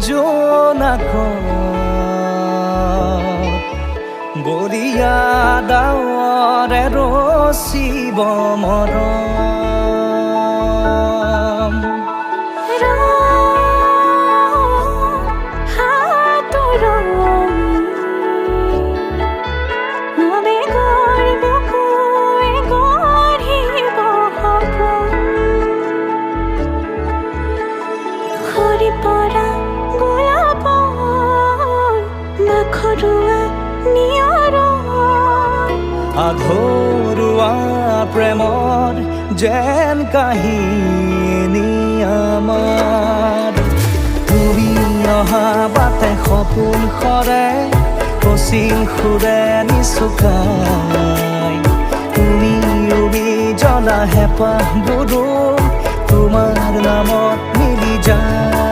জোনাক বলিয়া ডাৱৰে ৰচিব মৰম আধৰুৱা প্ৰেমৰ যেন কাহিনী আমাৰ তুমি অহা বাটে সপোন সৰে কচিং সুৰে নিচুকাই তুমি উবি জ্বলা হেঁপাহবোৰো তোমাৰ নামত মিলি যায়